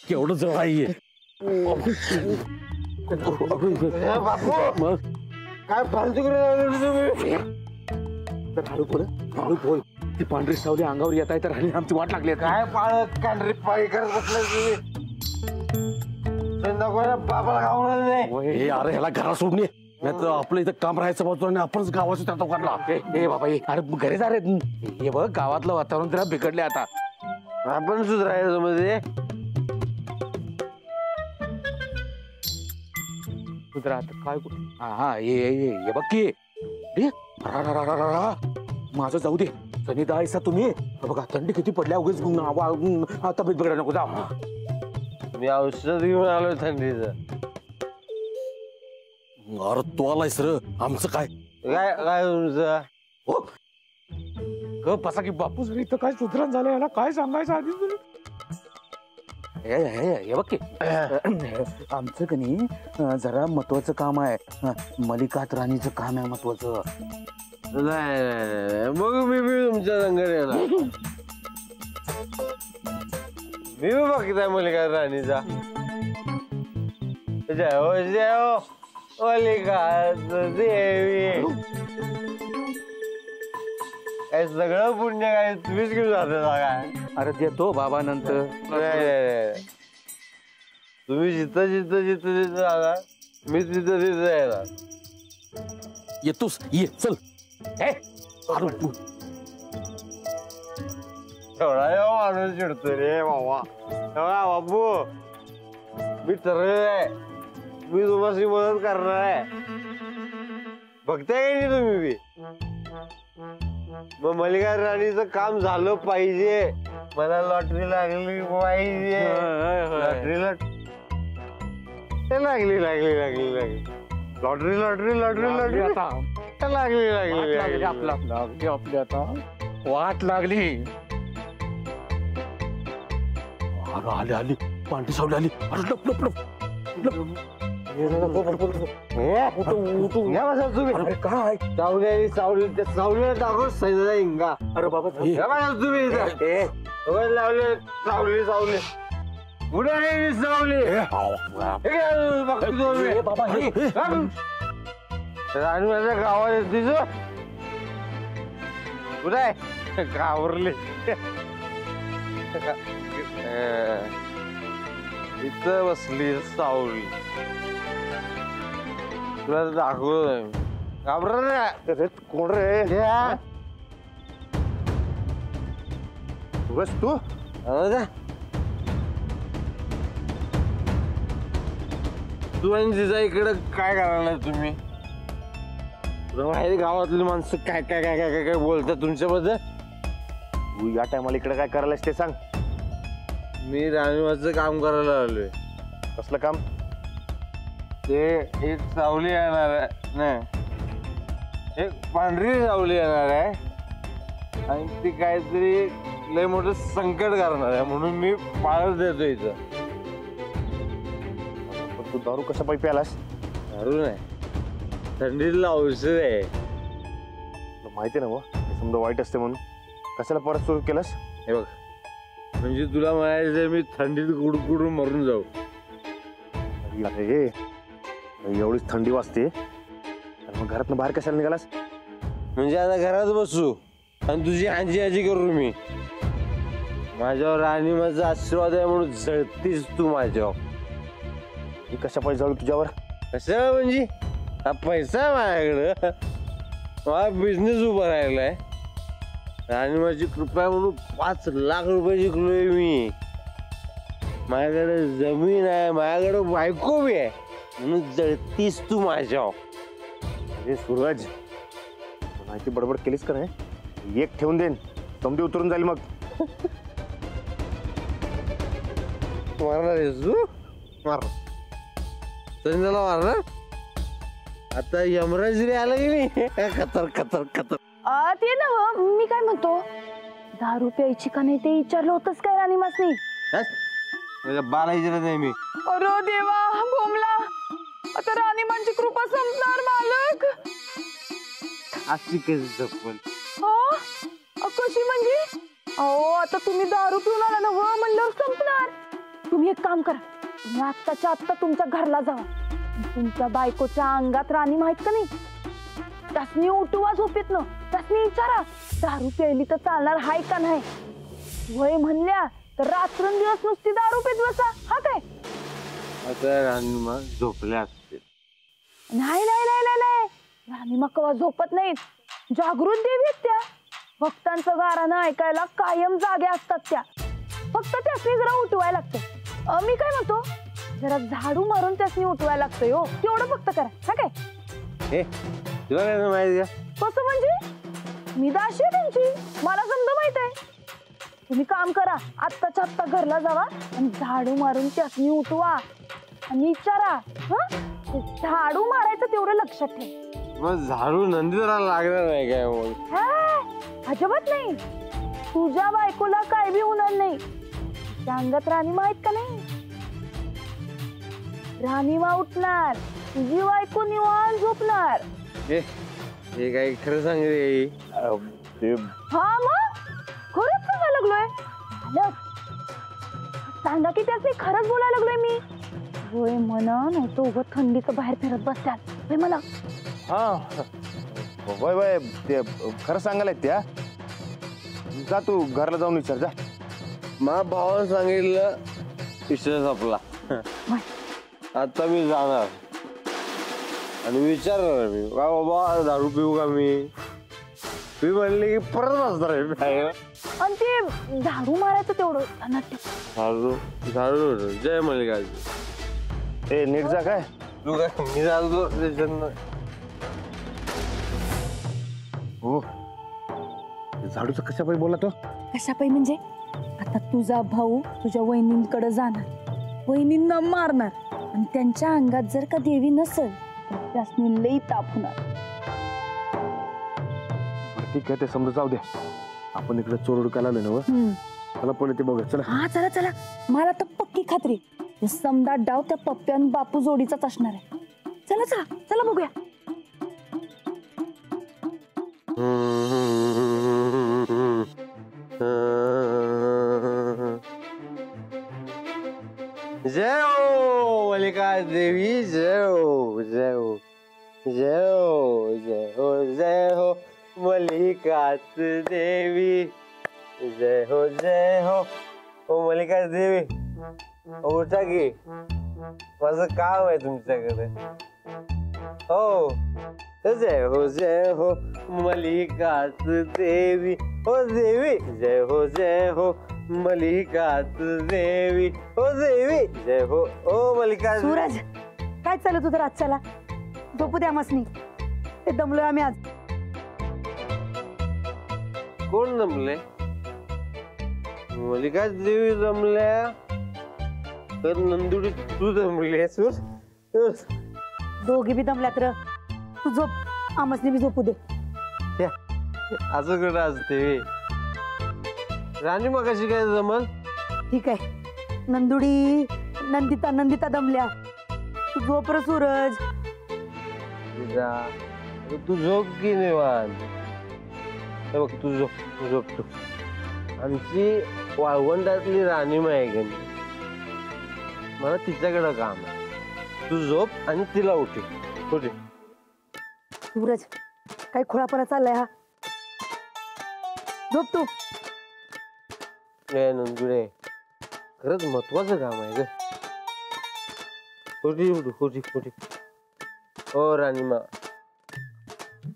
केवढं जवळ आहे बापू काय फालतू तुम्ही हळू बोल हळू बोल. ती पांढरी सावली अंगावर येत आहे तर हल्ली आमची वाट लागली काय पाळत कांढरी पाळी करत बसलाय तुम्ही बाबाला गावणार नाही. अरे ह्याला घरा सोडणे नाही तर आपलं इथं काम राहायचं बाजू आणि आपणच गावाचं त्या दोघांना. ए बाबा अरे घरी जा रे. हे बघ गावातलं वातावरण त्याला बिघडले आता. आपण सुधारायचं मध्ये काय हा ये बघ की माझं जाऊ दे. सनी दायसा तुम्ही बघा थंडी किती पडल्या उगीच तब्येत बिघडायला नको. जा मी औषध घेऊन आलोय थंडीचं. अरे तू आलाय सर आमचं काय काय काय तुमचं बसा की बापू सर इथं काय सुधरण झालं याला काय सांगायचं आधी तुला. हे बघ की आमचं का नाही जरा महत्वाचं काम आहे. मल्लिकात राणीचं काम आहे महत्वाचं. नाही बघू मी तुमच्या संघटनेला मी बघताय मल्लिका राणीचा. जय हो जय हो मल्लिका देवी. काय सगळं पुण्य काय तुम्हीच घेऊन जाता काय. अरे देतो बाबा नंतर. तुम्ही जिथं जिथं जिथं जिथं जाणार मी तिथं तिथं येणार. येतोस ये चल. एवढा माणूस चिडतो रे बाबा. बाबू मी ठरवलंय मी तुम्हाला मदत करणार आहे. बघताय का नाही तुम्ही बी. मग मल्लिका राणीचं काम झालं पाहिजे. मला लॉटरी लागली पाहिजे. लॉटरी लागली लागली लागली लागली लॉटरी लॉटरी लॉटरी लॉटरी लागली लागली आपली आता वाट लागली. आली आली पांढरी सावली आली. अरे लप लप लप काय सावली सावली त्या सावलीला दाखव सैदा हिंगा. अरे बाबा तुम्ही लावले सावली सावली कुठे सावली आणि माझ्या गावात तिचं कुठे घाबरले. इथं बसली सावली तुला दाखवलं घाबर कोण रे बस तू. तू आणि तिचा इकडं काय करायला तुम्ही. माहिती गावातली माणसं काय काय काय काय काय बोलतात तुमच्याबद्दल. तू या टायमाला इकडे काय करायलास ते सांग. मी राणीवाचं काम करायला आलोय. कसलं काम. ते एक सावली येणार आहे नाही एक पांढरी सावली येणार आहे आणि ती काहीतरी लय मोठं संकट करणार आहे म्हणून मी पाळत देतो इथं. तू दारू कशा पायी प्यालास. दारू नाही थंडीतलं औषध आहे. माहिती ना समजा वाईट असते म्हणून कशाला परत सुरू केलंस. हे बघ म्हणजे तुला म्हणायचं मी थंडीत कुडकुडून मरून जाऊ. एवढीच थंडी वाजते मग घरातून बाहेर कशाला निघालास. म्हणजे आता घरात बसू आणि तुझी आजी आजी करू मी. माझ्यावर आणि माझा आशीर्वाद आहे म्हणून जळतीस तू माझ्यावर. मी कशा पाहिजे जाऊ तुझ्यावर. कसं म्हणजे हा पैसा माझ्याकडं मला बिझनेस उभा राहिलाय आणि माझी कृपा म्हणून 5 लाख रुपये जिंकलोय मी. माझ्याकडे जमीन आहे माझ्याकडे बायको बी आहे म्हणून जळतीस तू माझ्यावर. अरे सूरज माहिती बडबड केलीस का नाही एक ठेवून देईन समधी उतरून जाईल मग. मारणार आहेस तू मार संजयला मारणार. आता यमराज आला की नाही खतर खतर खतर. ते ना मी काय म्हणतो दारू प्यायची का नाही ते विचारलं होतंच काय राणी मासनी. बाला विचारत नाही मी. अरे देवा बोमला आता राणी मांची कृपा संपणार मालक. अशी कशी जपल कशी म्हणजे. अहो आता तुम्ही दारू पिऊन आला ना म्हणल्यावर संपणार. तुम्ही एक काम करा, तुम्ही आत्ताच्या आत्ता तुमच्या घरला जावा. तुमच्या बायकोच्या अंगात राणी माहित का नाही, त्यासनी उठवा झोपेतनं, त्यासनी विचारा दारू प्यायली तर चालणार हाय का नाही. वय म्हणल्या तर रात्रंदिवस नुसती दारू पीत बसा, हा काय? आता राणीमा झोपल्या असतील. नाही नाही नाही नाही नाही, राणीमा कवा झोपत नाहीत. जागृत देवी आहेत त्या. भक्तांचं गारानं ऐकायला कायम जागे असतात त्या. फक्त त्यासनी जरा उठवायला लागतं. मी काय म्हणतो, जरा झाडू मारून त्यासनी उठवायला लागतंय हो, तेवढं फक्त करा, हा काय? हे तुला काय माहिती का? कसं म्हणजे? मी दाशी आहे त्यांची, मला समजा माहित आहे. तुम्ही काम करा, आत्ताच्या आत्ता घरला जावा आणि झाडू मारून त्यासनी उठवा आणि विचारा. झाडू मारायचं तेवढं लक्षात ठेव. मग झाडू नंदीला लागणार नाही काय? मग अजिबात नाही. तुझ्या बायकोला काय बी होणार नाही. त्या अंगात राणीमा आहेत का नाही? राणीमा उठणार, तुझी बायको निवांत झोपणार. हे काही खरं सांग रे. हा मग खरंच सांगायला लागलोय. सांगा की त्याचे खरंच बोलायला लागलोय मी. होय म्हणा, नव्हतं उगं थंडीचं बाहेर फिरत बसल्यात. होय मला. हा होय होय, ते खरं सांगायला त्या. जा तू घरला जाऊन विचार जा. मा भावानं सांगितलं विषय संपला. आता मी जाणार आणि विचारणार मी, का बाबा दारू पिऊ का मी? मी म्हणले की परत बसणार आहे. आणि ते झाडू मारायचं तेवढं ध्यानात ठेव. झाडू झाडू जय मल्लिकार्जुन. ए नीट जा काय. तू काय मी झालो त्याच्यानं. हो झाडूचं कशा पाहिजे बोला तो. कशा पाहिजे म्हणजे? आता तुझा भाऊ तुझ्या वहिनींकडे जाणार, वहिनींना मारणार आणि त्यांच्या अंगात जर का देवी नसेल तर त्यासनी लई ताप होणार. ठीक आहे, ते समजा जाऊ दे. आपण इकडे चोर उडकायला आलो ना. चला पहिले ते बघूया. चला. हा चला चला, मला तर पक्की खात्री समजा डाव त्या पप्प्यान बापू जोडीचाच असणार आहे. चला चला चला बघूया. जय हो मल्लिका देवी, जय हो जय हो जय हो जय हो जय हो मल्लिकाच देवी, जय हो ओ मल्लिका देवी. उठा की, माझं काम आहे तुमच्याकडे. हो जय हो मल्लिकाच देवी, हो देवी जय हो मल्लिकाच देवी, हो देवी जय हो ओ मल्लिका. सूरज, काय चालू तुझं रातच्याला? झोपू द्या मसनी, ते दमलोय आम्ही आज. कोण जमले? मल्लिका देवी जमल्या तर नंदुडी तू जमली. दोघी बी दमल्यात र. तू झोप, आमसनी बी झोपू दे. असं कुठं असते? राणी मग कशी काय जमल? ठीक आहे, नंदुडी नंदिता दमल्या. तू झोप र सूरज. तू झोप की निवांत. बघ तू झोप तू. आमची वाळवंटातली राणीमा आहे का नाही, मला तिच्याकडं काम आहे. तू झोप आणि तिला उठे. सूरज, काय खुळापणा चाललाय हा? झोप तू. नंदुडे, खरंच महत्वाचं काम आहे ग. खोटी हो राणीमा.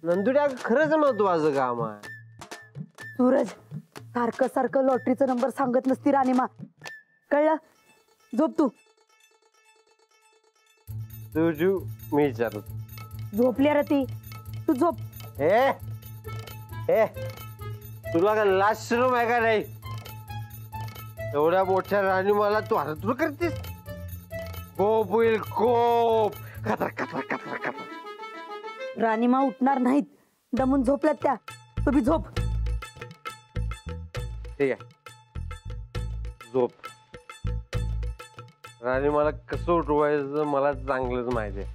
नंदुड्या खरंच महत्वाचं काम आहे. सूरज, सारखं लॉटरीचा नंबर सांगत नसती राणीमा, कळलं? झोप तू. तुझू मी विचारतो. झोपली रे ती, तू झोप. हे तुला का लास्ट रूम आहे का नाही? एवढ्या मोठ्या राणी मला तू हातून करतेस? कोप होईल कोप. राणीमा उठणार नाहीत, दमून झोपल्यात त्या. तू बी झोप. ठीक आहे, झोप. राणी मला कसं उठवायचं मला चांगलंच माहिती आहे.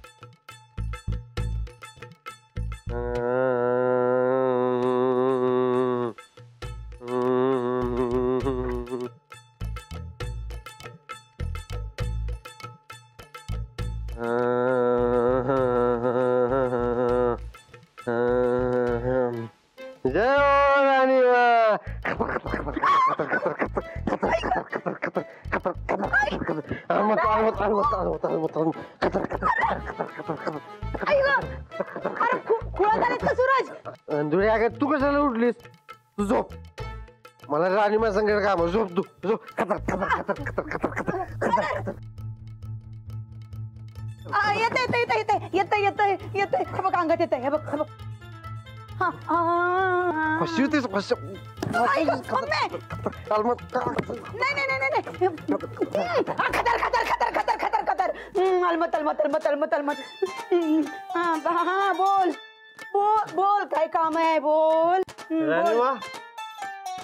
सूरज धुळे अगं तू कशाला उठलीस तू झोप मला राणीमा संकट काम झोप तू झोप येते बघ अंगात येत हे बघ कशी होतीस कशी नाही बोल काय काम आहे बोल राणीमा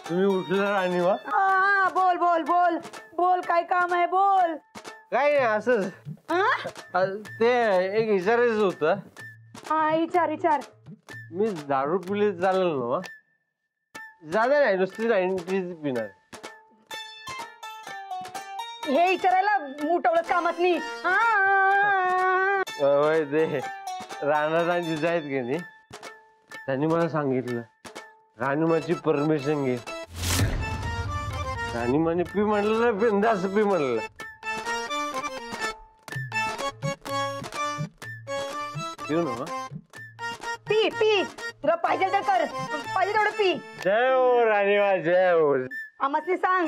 तुम्ही उठला राणीमा बोल बोल बोल बोल काय काम आहे बोल काय नाही असंच ते एक विचारायचं होतं विचार मी दारू पिले चालेल ना जाणार नाही नुसती 90 पिणार हे विचारायला उठवलं कामात नाही ते राणा जिजा आहेत की नाही त्यांनी मला सांगितलं राणीमाची परमिशन घे राणीमाने पी म्हणलं बिंदास पी म्हणलं पिऊ ना पी पी तुला पाहिजे तर कर पाहिजे तेवढं पी जय हो राणीमा जय हो आम्हाला सांग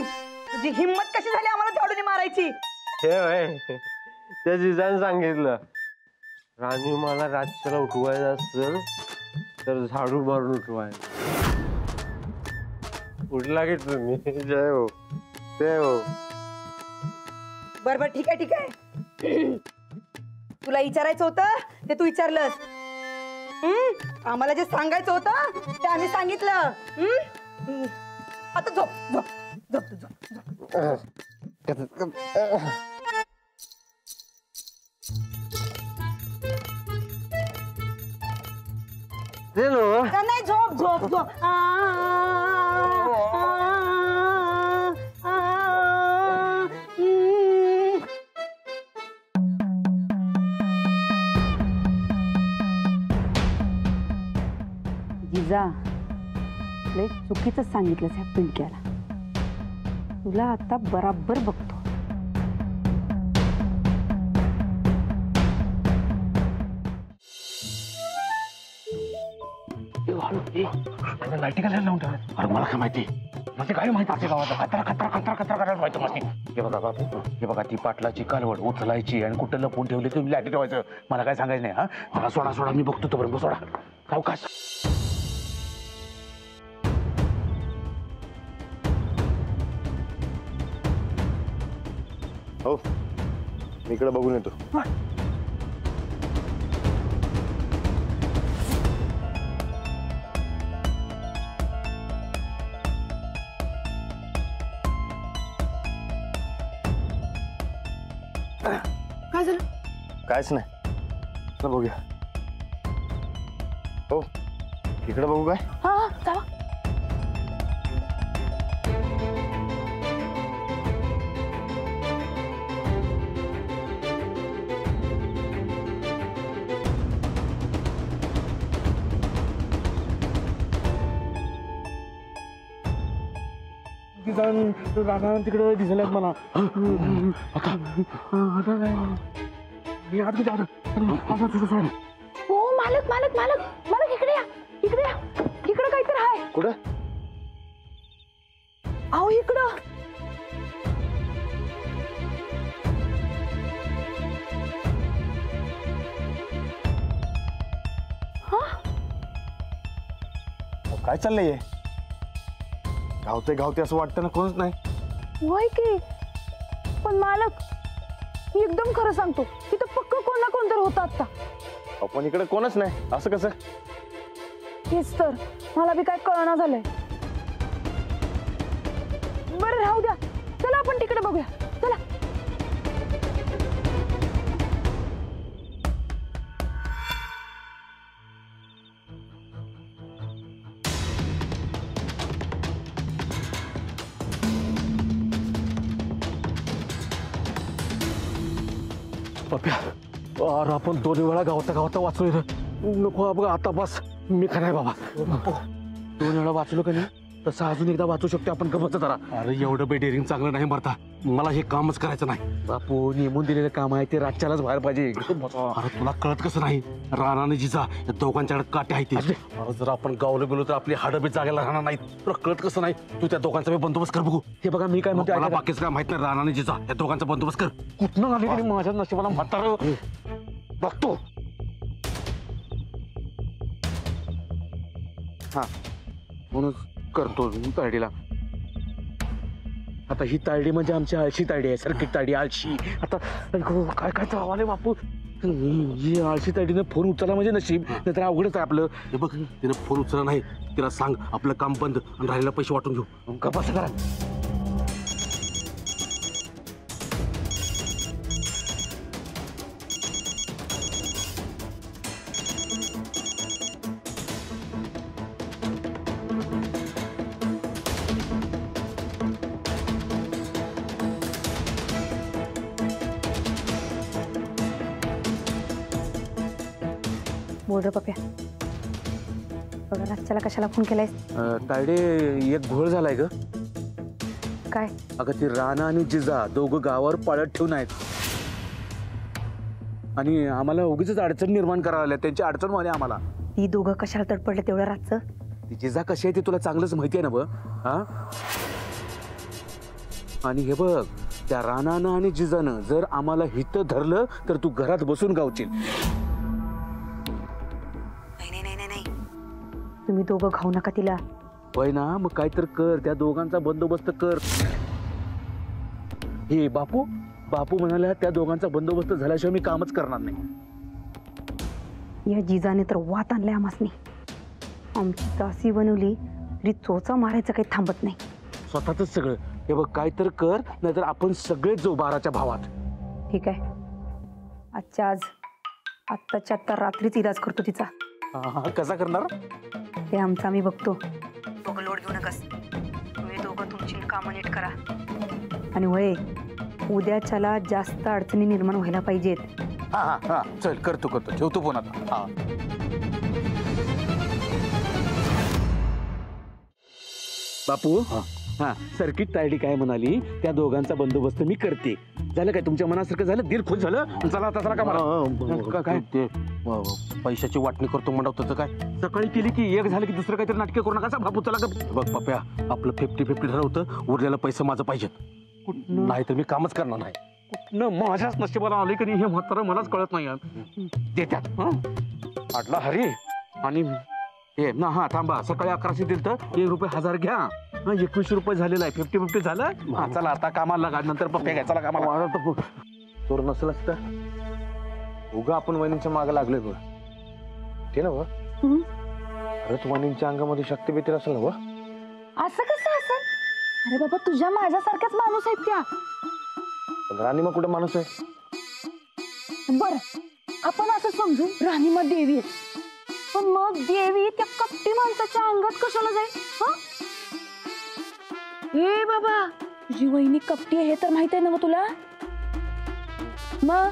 तुझी हिंमत कशी झाली आम्हाला झाडून मारायची हे त्या जिजाने सांगितलं राणीमाला रातच्याला उठवायचं असेल तर झाडू मारून उठवायचं उठला की तुम्ही जय हो बर ठीक आहे तुला विचारायचं होतं ते तू विचारलंस आम्हाला जे सांगायचं होतं ते आम्ही सांगितलं आता झोप झोप झोप झोप ते नो नाही झोप झोप झोप जिजा लय चुकीचं सांगितलंस ह्या पिंक्याला तुला आता बराबर बघतो लाईटी काय लावून ठेवलं अरे मला काय माहिती म्हणजे काय माहिती आमच्या गावात खतरा खतरा खतरा खतरा करायला माहिती मस्ती हे बघा बाबू हे बघा ती पाटलाची कालवड उचलायची आणि कुठं लपवून ठेवली तुम्ही लाईटी ठेवायचं मला काय सांगायचं नाही हा मला सोडा मी बघतो तोपर्यंत सोडा सावकाश हो मी इकडे बघून येतो काय झालं कायच नाही चला बघूया हो इकडे बघू काय हा चला राणा तिकडे दिसले मला हो मालक मालक मालक मालक इकडे या इकडे काहीतरी आहे कुठं अहो इकडं काय चाललंय गावते असं वाटतं ना कोणच नाही वय की पण मालक मी एकदम खरं सांगतो तिथं पक्क कोण ना कोण तर होतं आता आपण इकडे कोणच नाही असं कसं हेच तर मला बी काय कळना झालंय बरं राहू द्या चला आपण तिकडे बघूया चला पप्या अरे आपण 2 वेळा गावता वाचलो नको बघ आता बस मी खराय बाबा 2 वेळा वाचलो का नाही तसं अजून एकदा वाचू शकतो आपण. गमत जरा. अरे एवढं बेडेरिंग चांगलं नाही मरता. मला हे कामच करायचं नाही. बापू नेमून दिलेलं काम आहे ते रातच्यालाच बाहेर पाहिजे. अरे तुला कळत कसं नाही, राणाने जिजा या दोघांच्याकडे काटे आहे ते. अरे जर आपण गावलं गेलो तर आपली हाडं बी जागेला राहणार नाहीत. तुला कळत कसं नाही, तू त्या दोघांचा बंदोबस्त कर बघू. हे बघा मी काय म्हणतो, मला बाकीच काय माहित नाही. राणाने जिजा या दोघांचा बंदोबस्त कर. कुठनं आले तरी माझ्या नशिबाला म्हातारं बघतो. हा म्हणून करतो तायडीला. आता ही तायडी म्हणजे आमची आळशी तायडी आहे, सर्किट तायडी आळशी. आता काय काय चावले बापू. ही आळशी तायडीनं फोन उचलला म्हणजे नशीब, नाहीतर अवघडच आहे आपलं. हे बघ तिनं फोन उचलला नाही, तिला सांग आपलं काम बंद आणि राहिलेला पैसे वाटून घेऊ. कसं करा. बोल रे पप्या, बघा रातच्याला कशाला फोन केलाय? तायडे एक घोळ झालाय ग. काय? अगं ती राणा आणि जिजा दोघं गावावर पाळत ठेवून आहेत आणि आम्हाला उगीच अडचण निर्माण करायला लागल्या. त्यांची अडचण व्हायला आम्हाला. ती दोघं कशाला तडपडले तेवढं रातचं? ती जिजा कशी आहे ते तुला चांगलंच माहिती आहे ना बघ. हा आणि हे बघ, त्या राणानं आणि जिजानं जर आम्हाला हित धरलं तर तू घरात बसून गावशील. तुम्ही दोघं खाऊ नका तिला. होय ना, मग काय तर कर, त्या दोघांचा बंदोबस्त कर. हे बापू म्हणाल्या त्या दोघांचा बंदोबस्त झाल्याशिवाय मी कामच करणार नाही. या जिजाने तर वात आणलाय आम्हासनी. आमची दासी बनवली तरी चोचा मारायचं काही थांबत नाही. स्वतःच सगळं. हे बघ काय तर कर, नाहीतर आपण सगळेच जाऊ 12च्या भावात. ठीक आहे, आजच्या आज आत्ताच्या आत्ता रात्रीच इलाज करतो तिचा. कसा करणार ते आमचं आम्ही बघतो. दोघं लोड घेऊ नकास. तुम्ही दोघं तुमची कामं नीट करा. आणि होय, उद्याच्याला जास्त अडचणी निर्माण व्हायला पाहिजेत. हा चल करतो ठेवतो फोन आता. हा बापू. हा सर्किट तायडी काय म्हणाली, त्या दोघांचा बंदोबस्त मी करते. झालं काय तुमच्या मनासारखं झालं? दिल खुश झालं. चला आता चला का मला काय ते पैशाची वाटणी करतो म्हणत होतं. काय सकाळी केली की एक झालं की दुसरं काहीतरी नाटके करू नका बापू. चला बघ पप्या, आपलं 50-50 ठरवतं. उरलेलं पैसे माझं पाहिजेत. नाही तर मी कामच करणार नाही. कुठनं माझ्याच नशिबाला आले कधी हे म्हातारं मलाच कळत नाही. देत्यात आटला हरी आणि हे ना. हा थांबा, सकाळी 1100 दिल तर ₹1,000 घ्या. 21 रुपये झालेला आहे. 50-50 झालं. चला आता कामाला लागा. नंतर पप्पा घ्या. चला कामाला. चोर नसेल तर उगा आपण वहिनींच्या मागे लागले बघ. ते ना बघ, खरंच वहिनींच्या अंगामध्ये शक्ती भीती असेल ना बघ. असं कसं असेल? अरे बाबा, तुझ्या माझ्यासारख्याच माणूस आहेत त्या. पण राणी मग कुठे माणूस आहे? बर, आपण असं समजू राणीमा देवी आहे. पण मग देवी त्या कपटी माणसाच्या अंगात कशाला जाईल? ए बाबा, तुझी वहिनी कपटी आहे हे तर माहित आहे ना तुला? मग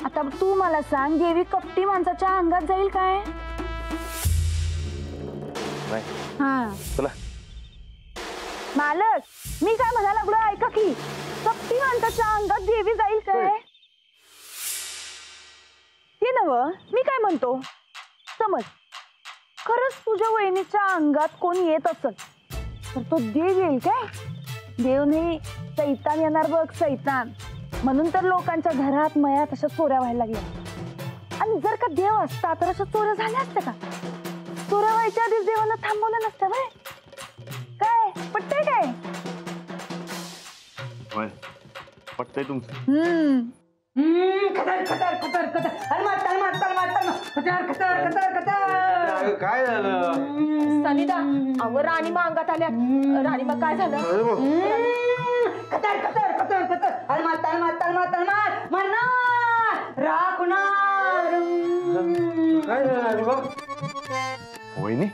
आता तू मला सांग, देवी कपटी माणसाच्या अंगात जाईल काय? हा चला मालक, मी काय म्हणायला लागलो ऐका की. कपटी माणसाच्या अंगात देवी जाईल काय? ते नव मी काय म्हणतो, समज खरंच तुझ्या वहिनीच्या अंगात कोणी येत असेल तर तो देव येईल काय? देव नाही, सैतान येणार बघ, सैतान. म्हणून तर लोकांच्या घरात मयात अशा चोऱ्या व्हायला लागल्या. आणि जर का देव असता तर अशा चोऱ्या झाल्या असत्या का? चोऱ्या व्हायच्या आधीच देवानं थांबवलं नसतं व्हय? काय पटतंय काय? पटतंय तुमचं? काय झालं? सनिता, अव राणीमा अंगात आल्या. राणीमा काय झालं? काय झालं? वहिनी